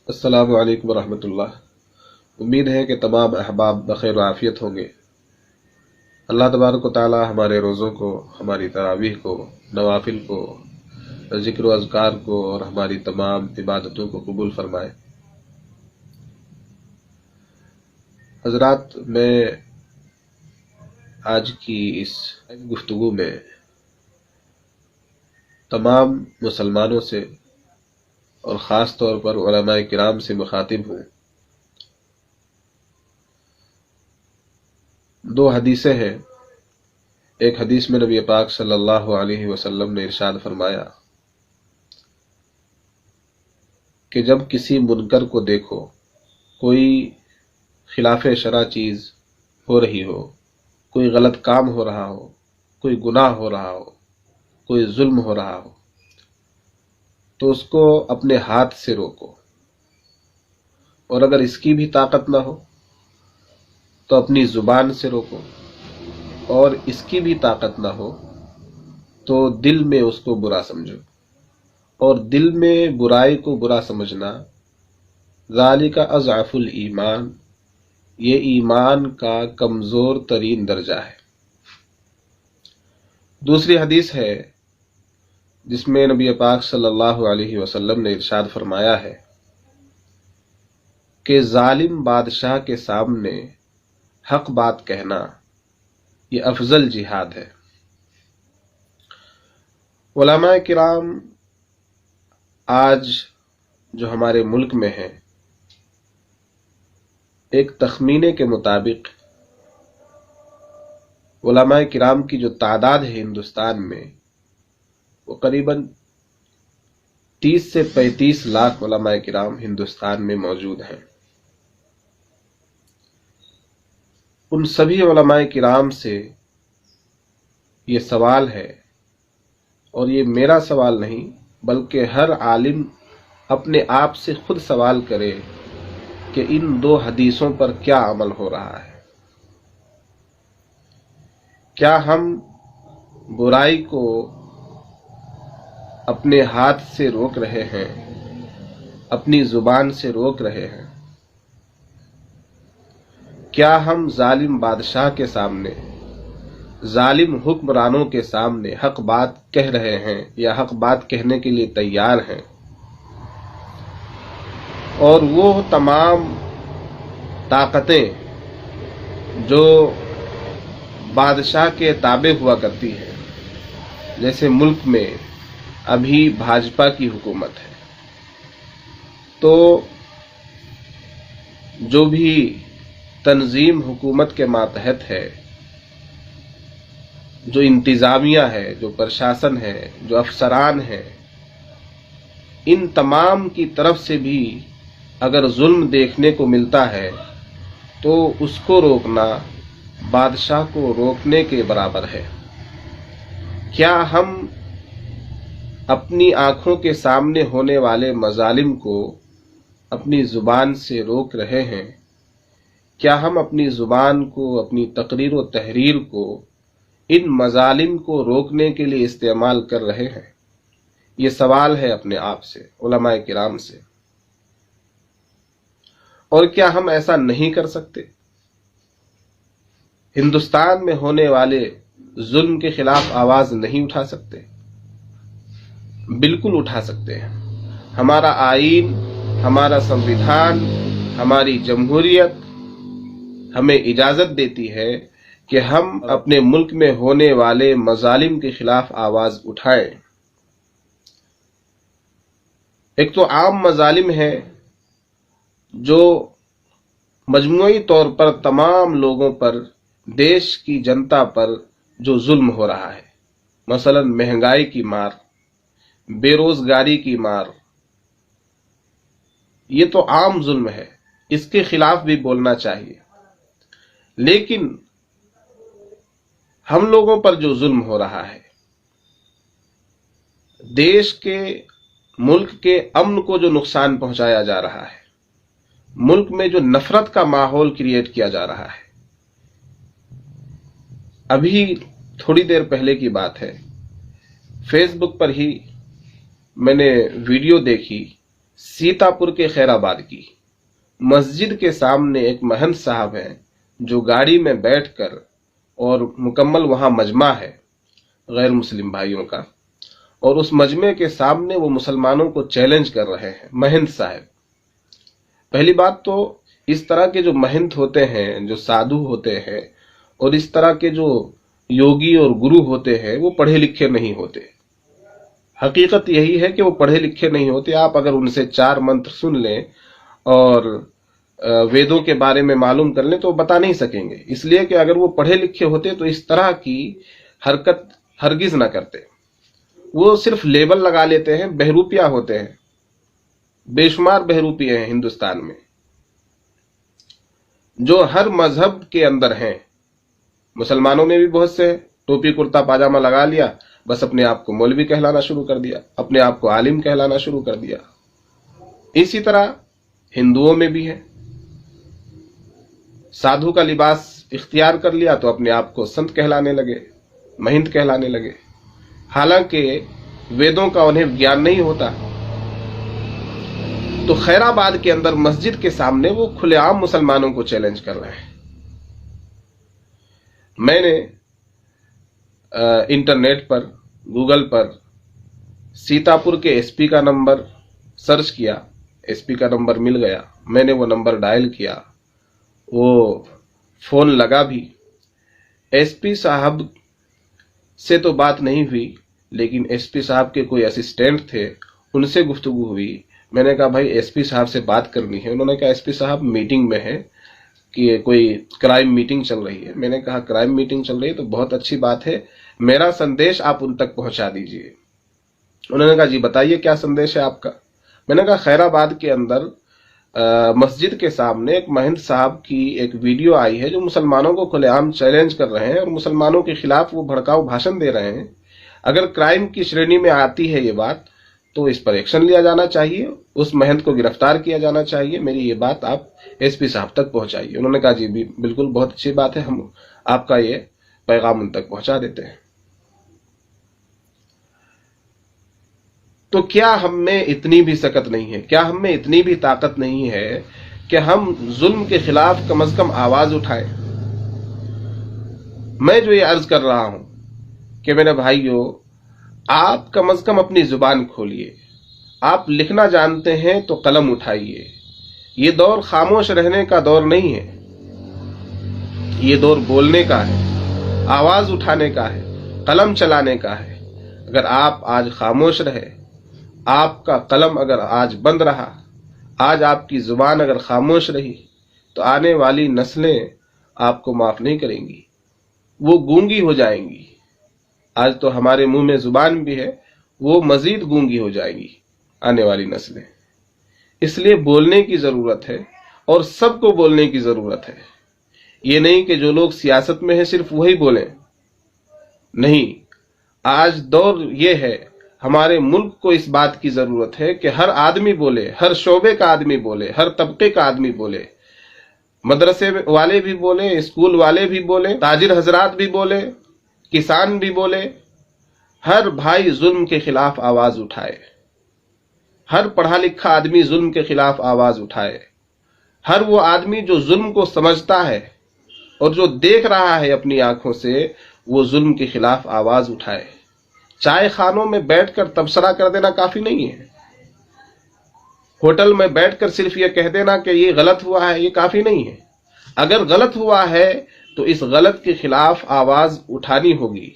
السلام علیکم ورحمۃ اللہ۔ امید ہے کہ تمام احباب بخیر و عافیت ہوں گے۔ اللہ تبارک و تعالی ہمارے روزوں کو، ہماری تراویح کو، نوافل کو، ذکر و اذکار کو اور ہماری تمام عبادتوں کو قبول فرمائے۔ حضرات، میں آج کی اس گفتگو میں تمام مسلمانوں سے اور خاص طور پر علماء کرام سے مخاطب ہوں۔ دو حدیثیں ہیں۔ ایک حدیث میں نبی پاک صلی اللہ علیہ وسلم نے ارشاد فرمایا کہ جب کسی منکر کو دیکھو، کوئی خلاف شرع چیز ہو رہی ہو، کوئی غلط کام ہو رہا ہو، کوئی گناہ ہو رہا ہو، کوئی ظلم ہو رہا ہو، تو اس کو اپنے ہاتھ سے روکو، اور اگر اس کی بھی طاقت نہ ہو تو اپنی زبان سے روکو، اور اس کی بھی طاقت نہ ہو تو دل میں اس کو برا سمجھو۔ اور دل میں برائی کو برا سمجھنا ذالک اضعف الایمان، یہ ایمان کا کمزور ترین درجہ ہے۔ دوسری حدیث ہے جس میں نبی پاک صلی اللہ علیہ وسلم نے ارشاد فرمایا ہے کہ ظالم بادشاہ کے سامنے حق بات کہنا یہ افضل جہاد ہے۔ علماء کرام آج جو ہمارے ملک میں ہیں، ایک تخمینے کے مطابق علماء کرام کی جو تعداد ہے ہندوستان میں، وہ قریباً 30 سے 35 لاکھ علماء کرام ہندوستان میں موجود ہیں۔ ان سبھی علماء کرام سے یہ سوال ہے، اور یہ میرا سوال نہیں بلکہ ہر عالم اپنے آپ سے خود سوال کرے کہ ان دو حدیثوں پر کیا عمل ہو رہا ہے۔ کیا ہم برائی کو اپنے ہاتھ سے روک رہے ہیں، اپنی زبان سے روک رہے ہیں؟ کیا ہم ظالم بادشاہ کے سامنے، ظالم حکمرانوں کے سامنے حق بات کہہ رہے ہیں یا حق بات کہنے کے لیے تیار ہیں؟ اور وہ تمام طاقتیں جو بادشاہ کے تابع ہوا کرتی ہیں، جیسے ملک میں ابھی بھاجپا کی حکومت ہے، تو جو بھی تنظیم حکومت کے ماتحت ہے، جو انتظامیہ ہے، جو پرشاسن ہے، جو افسران ہیں، ان تمام کی طرف سے بھی اگر ظلم دیکھنے کو ملتا ہے تو اس کو روکنا بادشاہ کو روکنے کے برابر ہے۔ کیا ہم اپنی آنکھوں کے سامنے ہونے والے مظالم کو اپنی زبان سے روک رہے ہیں؟ کیا ہم اپنی زبان کو، اپنی تقریر و تحریر کو ان مظالم کو روکنے کے لیے استعمال کر رہے ہیں؟ یہ سوال ہے اپنے آپ سے، علماء کرام سے۔ اور کیا ہم ایسا نہیں کر سکتے؟ ہندوستان میں ہونے والے ظلم کے خلاف آواز نہیں اٹھا سکتے؟ بالکل اٹھا سکتے ہیں۔ ہمارا آئین، ہمارا سنویدھان، ہماری جمہوریت ہمیں اجازت دیتی ہے کہ ہم اپنے ملک میں ہونے والے مظالم کے خلاف آواز اٹھائیں۔ ایک تو عام مظالم ہیں جو مجموعی طور پر تمام لوگوں پر، دیش کی جنتا پر جو ظلم ہو رہا ہے، مثلا مہنگائی کی مار، بے روزگاری کی مار، یہ تو عام ظلم ہے، اس کے خلاف بھی بولنا چاہیے۔ لیکن ہم لوگوں پر جو ظلم ہو رہا ہے، دیش کے، ملک کے امن کو جو نقصان پہنچایا جا رہا ہے، ملک میں جو نفرت کا ماحول کریٹ کیا جا رہا ہے۔ ابھی تھوڑی دیر پہلے کی بات ہے، فیس بک پر ہی میں نے ویڈیو دیکھی، सीतापुर के खैराबाद की मस्जिद के सामने एक महंत साहब हैं जो गाड़ी में बैठकर, और मुकम्मल वहां मजमा है गैर मुस्लिम भाइयों का, और उस मजमे के सामने वो मुसलमानों को चैलेंज कर रहे हैं। महंत साहब, पहली बात तो इस तरह के जो महंत होते हैं, जो साधु होते हैं, और इस तरह के जो योगी और गुरु होते हैं, वो पढ़े लिखे नहीं होते। हकीकत यही है कि वो पढ़े लिखे नहीं होते। आप अगर उनसे 4 मंत्र सुन लें और वेदों के बारे में मालूम कर लें तो बता नहीं सकेंगे, इसलिए कि अगर वो पढ़े लिखे होते तो इस तरह की हरकत हरगिज ना करते। वो सिर्फ लेबल लगा लेते हैं, बहरूपिया होते हैं, बेशुमार बहरूपिये हैं हिंदुस्तान में, जो हर मजहब के अंदर हैं। मुसलमानों में भी बहुत से टोपी कुर्ता पाजामा लगा लिया, बस अपने आप को मौलवी कहलाना शुरू कर दिया, अपने आप को आलिम कहलाना शुरू कर दिया। इसी तरह हिंदुओं में भी है, साधु का लिबास इख्तियार कर लिया तो अपने आप को संत कहलाने लगे, महंत कहलाने लगे, हालांकि वेदों का उन्हें ज्ञान नहीं होता। तो खैराबाद के अंदर मस्जिद के सामने वो खुलेआम मुसलमानों को चैलेंज कर रहे हैं। मैंने इंटरनेट पर, गूगल पर सीतापुर के एसपी का नंबर सर्च किया, एसपी का नंबर मिल गया। मैंने वो नंबर डायल किया, वो फोन लगा भी। एसपी साहब से तो बात नहीं हुई, लेकिन एसपी साहब के कोई असिस्टेंट थे, उनसे गुफ्तगू हुई। मैंने कहा भाई एसपी साहब से बात करनी है। उन्होंने कहा एसपी साहब मीटिंग में है, कि कोई क्राइम मीटिंग चल रही है। मैंने कहा क्राइम मीटिंग चल रही है तो बहुत अच्छी बात है, मेरा संदेश आप उन तक पहुंचा दीजिए। उन्होंने कहा जी बताइए क्या संदेश है आपका। मैंने कहा खैराबाद के अंदर मस्जिद के सामने एक महंत साहब की एक वीडियो आई है जो मुसलमानों को खुलेआम चैलेंज कर रहे हैं और मुसलमानों के खिलाफ वो भड़काऊ भाषण दे रहे हैं। अगर क्राइम की श्रेणी में आती है ये बात तो इस पर एक्शन लिया जाना चाहिए, उस महंत को गिरफ्तार किया जाना चाहिए। मेरी ये बात आप एसपी साहब तक पहुंचाइए। उन्होंने कहा जी बिल्कुल, बहुत अच्छी बात है, हम आपका ये पैगाम उन तक पहुंचा देते हैं। तो क्या हम में इतनी भी सकत नहीं है, क्या हम में इतनी भी ताकत नहीं है कि हम जुल्म के खिलाफ कम से कम आवाज उठाएं? मैं जो ये अर्ज कर रहा हूं कि मेरे भाइयों, आप कम से कम अपनी जुबान खोलिए। आप लिखना जानते हैं तो कलम उठाइए। ये दौर खामोश रहने का दौर नहीं है, ये दौर बोलने का है, आवाज उठाने का है, कलम चलाने का है। अगर आप आज खामोश रहे, आपका कलम अगर आज बंद रहा, आज आपकी जुबान अगर खामोश रही, तो आने वाली नस्लें आपको माफ नहीं करेंगी, वो गूंगी हो जाएंगी। आज तो हमारे मुंह में जुबान भी है, वो मजीद गूंगी हो जाएंगी आने वाली नस्लें। इसलिए बोलने की जरूरत है और सबको बोलने की जरूरत है। ये नहीं कि जो लोग सियासत में हैं सिर्फ वही बोलें, नहीं। आज दौर ये है, हमारे मुल्क को इस बात की जरूरत है कि हर आदमी बोले, हर शोबे का आदमी बोले, हर तबके का आदमी बोले। मदरसे वाले भी बोले, स्कूल वाले भी बोले, ताजिर हजरात भी बोले, किसान भी बोले। हर भाई जुल्म के खिलाफ आवाज उठाए, हर पढ़ा लिखा आदमी जुल्म के खिलाफ आवाज उठाए। हर वो आदमी जो जुल्म को समझता है और जो देख रहा है अपनी आंखों से, वो जुल्म के खिलाफ आवाज उठाए। चाय खानों में बैठकर तबसरा कर देना काफी नहीं है, होटल में बैठकर सिर्फ ये कह देना कि ये गलत हुआ है, ये काफी नहीं है। अगर गलत हुआ है तो इस गलत के खिलाफ आवाज उठानी होगी,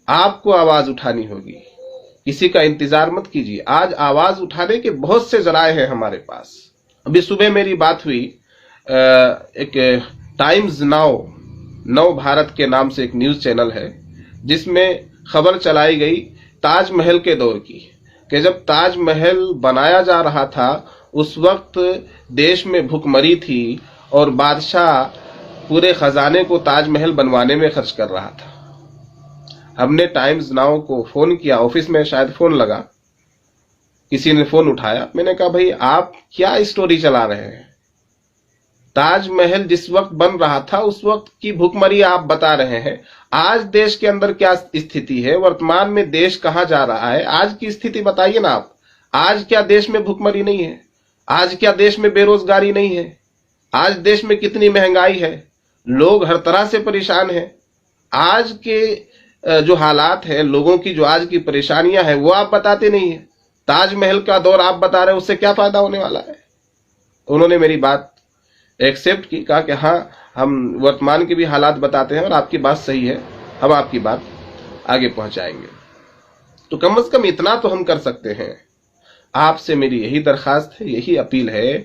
आपको आवाज उठानी होगी। किसी का इंतजार मत कीजिए। आज आवाज उठाने के बहुत से जराए हैं हमारे पास। अभी सुबह मेरी बात हुई, एक टाइम्स नाउ, नव भारत के नाम से एक न्यूज चैनल है, जिसमें खबर चलाई गई ताजमहल के दौर की, कि जब ताजमहल बनाया जा रहा था उस वक्त देश में भुखमरी थी और बादशाह पूरे खजाने को ताजमहल बनवाने में खर्च कर रहा था। हमने टाइम्स नाउ को फोन किया, ऑफिस में शायद फोन लगा, किसी ने फोन उठाया। मैंने कहा भाई आप क्या स्टोरी चला रहे हैं? ताजमहल जिस वक्त बन रहा था उस वक्त की भुखमरी आप बता रहे हैं। आज देश के अंदर क्या स्थिति है, वर्तमान में देश कहां जा रहा है, आज की स्थिति बताइए ना आप। आज क्या देश में भुखमरी नहीं है? आज क्या देश में बेरोजगारी नहीं है? आज देश में कितनी महंगाई है, लोग हर तरह से परेशान हैं। आज के जो हालात हैं, लोगों की जो आज की परेशानियां हैं, वो आप बताते नहीं है। ताजमहल का दौर आप बता रहे हैं, उससे क्या फायदा होने वाला है? उन्होंने मेरी बात एक्सेप्ट की, कहा कि हाँ, हम वर्तमान के भी हालात बताते हैं और आपकी बात सही है, हम आपकी बात आगे पहुंचाएंगे। तो कम से कम इतना तो हम कर सकते हैं। आपसे मेरी यही दरखास्त है, यही अपील है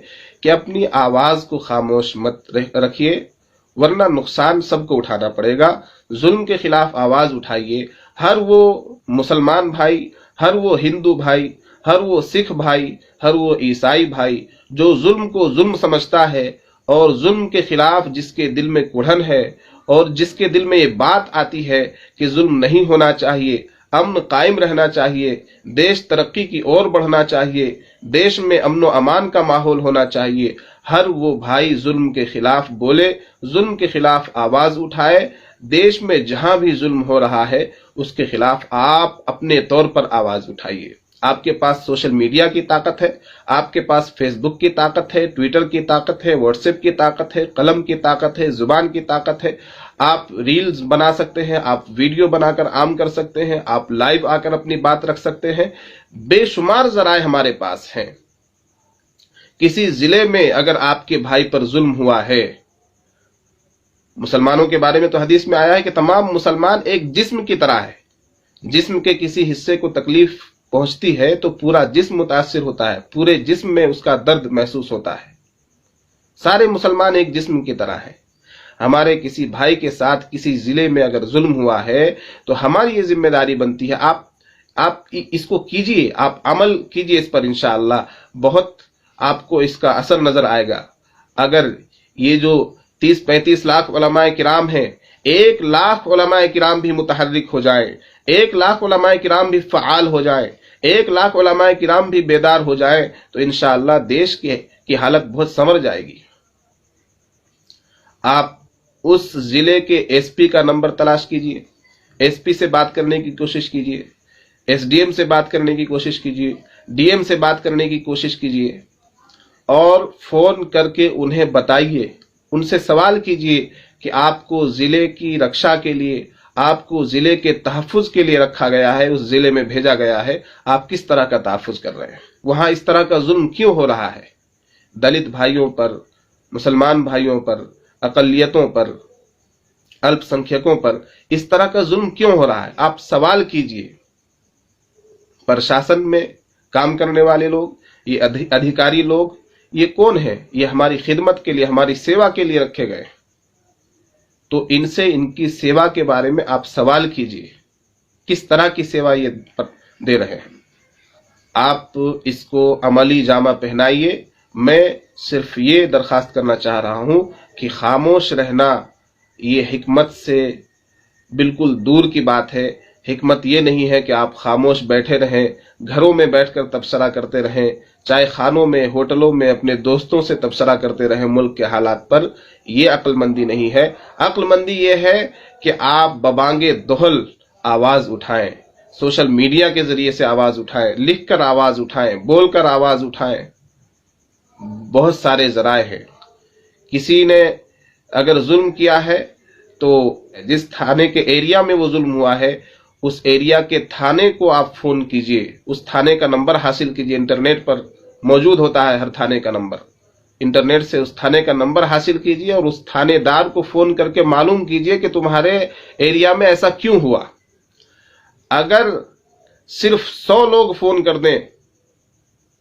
कि अपनी आवाज को खामोश मत रखिए, वरना नुकसान सबको उठाना पड़ेगा। जुल्म के खिलाफ आवाज उठाइए। हर वो मुसलमान भाई, हर वो हिंदू भाई, हर वो सिख भाई, हर वो ईसाई भाई जो जुल्म को जुल्म समझता है और जुल्म के खिलाफ जिसके दिल में कुढ़न है और जिसके दिल में ये बात आती है कि जुल्म नहीं होना चाहिए, अमन कायम रहना चाहिए, देश तरक्की की ओर बढ़ना चाहिए, देश में अमन व अमान का माहौल होना चाहिए, हर वो भाई जुल्म के खिलाफ बोले, जुल्म के खिलाफ आवाज उठाए। देश में जहां भी जुल्म हो रहा है उसके खिलाफ आप अपने तौर पर आवाज उठाइए। आपके पास सोशल मीडिया की ताकत है, आपके पास फेसबुक की ताकत है, ट्विटर की ताकत है, व्हाट्सएप की ताकत है, कलम की ताकत है, जुबान की ताकत है। आप रील्स बना सकते हैं, आप वीडियो बनाकर आम कर सकते हैं, आप लाइव आकर अपनी बात रख सकते हैं। बेशुमार जराए हमारे पास हैं। किसी जिले में अगर आपके भाई पर जुल्म हुआ है, मुसलमानों के बारे में तो हदीस में आया है कि तमाम मुसलमान एक जिस्म की तरह है। जिस्म के किसी हिस्से को तकलीफ पहुंचती है तो पूरा जिस्म मुतासिर होता है, पूरे जिस्म में उसका दर्द महसूस होता है। सारे मुसलमान एक जिस्म की तरह है। हमारे किसी भाई के साथ किसी जिले में अगर जुल्म हुआ है तो हमारी ये जिम्मेदारी बनती है, आप इसको कीजिए, आप अमल कीजिए इस पर, इंशाअल्लाह बहुत आपको इसका असर नजर आएगा। अगर ये जो 30-35 लाख उलमाए किराम हैं, 1 लाख उलमाए किराम भी मुतहर्रिक हो जाए, 1 लाख उलमाए किराम भी फ़आल हो जाए, 1 लाख उलमाए किराम भी बेदार हो जाए तो इंशाअल्लाह देश की हालत बहुत संवर जाएगी। आप उस जिले के एसपी का नंबर तलाश कीजिए, एसपी से बात करने की कोशिश कीजिए, एसडीएम से बात करने की कोशिश कीजिए, डीएम से बात करने की कोशिश कीजिए और फोन करके उन्हें बताइए, उनसे सवाल कीजिए कि आपको जिले की रक्षा के लिए, आपको जिले के तहफ़्फ़ुज़ के लिए रखा गया है, उस जिले में भेजा गया है, आप किस तरह का तहफ़्फ़ुज़ कर रहे हैं, वहां इस तरह का जुल्म क्यों हो रहा है, दलित भाइयों पर, मुसलमान भाइयों पर, अक़लियतों पर, अल्पसंख्यकों पर इस तरह का जुल्म क्यों हो रहा है, आप सवाल कीजिए। प्रशासन में काम करने वाले लोग, ये अधिकारी लोग, ये कौन है? ये हमारी खिदमत के लिए, हमारी सेवा के लिए रखे गए, तो इनसे इनकी सेवा के बारे में आप सवाल कीजिए, किस तरह की सेवा ये दे रहे हैं। आप इसको अमली जामा पहनाइए। मैं सिर्फ ये दरखास्त करना चाह रहा हूं कि खामोश रहना ये हिकमत से बिल्कुल दूर की बात है। हिकमत ये नहीं है कि आप खामोश बैठे रहें, घरों में बैठकर तबसरा करते रहें, चाहे खानों में, होटलों में अपने दोस्तों से तबसरा करते रहें मुल्क के हालात पर। ये अक्लमंदी नहीं है। अक्लमंदी ये है कि आप बबांगे दोहल आवाज उठाएं, सोशल मीडिया के जरिए से आवाज उठाएं, लिखकर आवाज उठाएं, बोलकर आवाज उठाएं। बहुत सारे जराए हैं। किसी ने अगर जुल्म किया है तो जिस थाने के एरिया में वो जुल्म हुआ है उस एरिया के थाने को आप फोन कीजिए, उस थाने का नंबर हासिल कीजिए। इंटरनेट पर मौजूद होता है हर थाने का नंबर। इंटरनेट से उस थाने का नंबर हासिल कीजिए और उस थानेदार को फोन करके मालूम कीजिए कि तुम्हारे एरिया में ऐसा क्यों हुआ। अगर सिर्फ 100 लोग फोन कर दें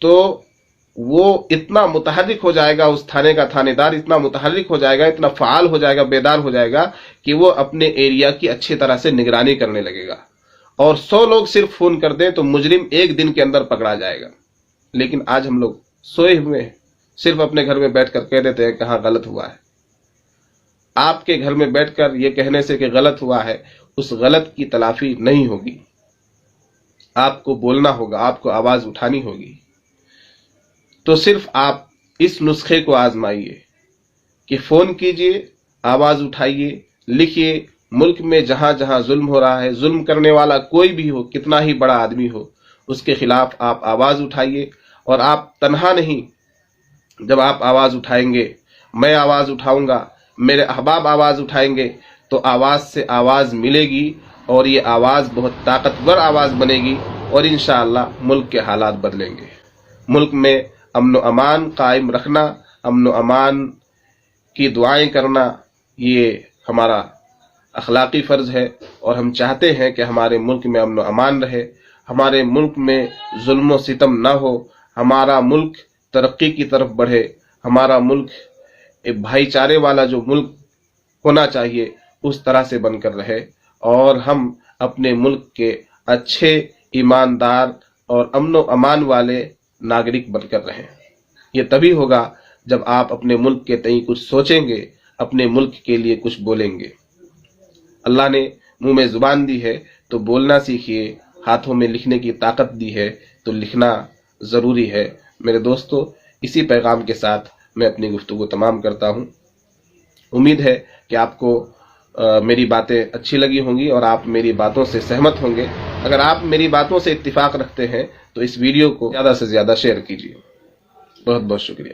तो वो इतना मुतहर्रिक हो जाएगा, उस थाने का थानेदार इतना मुतहर्रिक हो जाएगा, इतना फ़आल हो जाएगा, बेदार हो जाएगा कि वो अपने एरिया की अच्छी तरह से निगरानी करने लगेगा। और 100 लोग सिर्फ फोन कर दें तो मुजरिम एक दिन के अंदर पकड़ा जाएगा। लेकिन आज हम लोग सोए हुए हैं, सिर्फ अपने घर में बैठकर कह देते हैं कहाँ गलत हुआ है। आपके घर में बैठकर ये कहने से कि गलत हुआ है, उस गलत की तलाफी नहीं होगी। आपको बोलना होगा, आपको आवाज उठानी होगी। तो सिर्फ आप इस नुस्खे को आजमाइए कि फोन कीजिए, आवाज उठाइए, लिखिए। मुल्क में जहां जहां जुल्म हो रहा है, जुल्म करने वाला कोई भी हो, कितना ही बड़ा आदमी हो, اس کے خلاف آپ آواز اٹھائیے، اور آپ تنہا نہیں، جب آپ آواز اٹھائیں گے، میں آواز اٹھاؤں گا، میرے احباب آواز اٹھائیں گے، تو آواز سے آواز ملے گی، اور یہ آواز بہت طاقتور آواز بنے گی، اور انشاءاللہ ملک کے حالات بدلیں گے۔ ملک میں امن و امان قائم رکھنا، امن و امان کی دعائیں کرنا، یہ ہمارا اخلاقی فرض ہے، اور ہم چاہتے ہیں کہ ہمارے ملک میں امن و امان رہے، ہمارے ملک میں ظلم و ستم نہ ہو، ہمارا ملک ترقی کی طرف بڑھے، ہمارا ملک ایک بھائی چارے والا جو ملک ہونا چاہیے اس طرح سے بن کر رہے، اور ہم اپنے ملک کے اچھے، ایماندار اور امن و امان والے ناگرک بن کر رہیں۔ یہ تبھی ہوگا جب آپ اپنے ملک کے تئیں کچھ سوچیں گے، اپنے ملک کے لیے کچھ بولیں گے۔ اللہ نے منہ میں زبان دی ہے تو بولنا سیکھیے، ہاتھوں میں لکھنے کی طاقت دی ہے تو لکھنا ضروری ہے۔ میرے دوستو، اسی پیغام کے ساتھ میں اپنی گفتگو تمام کرتا ہوں۔ امید ہے کہ آپ کو میری باتیں اچھی لگی ہوں گی، اور آپ میری باتوں سے سہمت ہوں گے۔ اگر آپ میری باتوں سے اتفاق رکھتے ہیں تو اس ویڈیو کو زیادہ سے زیادہ شیئر کیجیے۔ بہت بہت شکریہ۔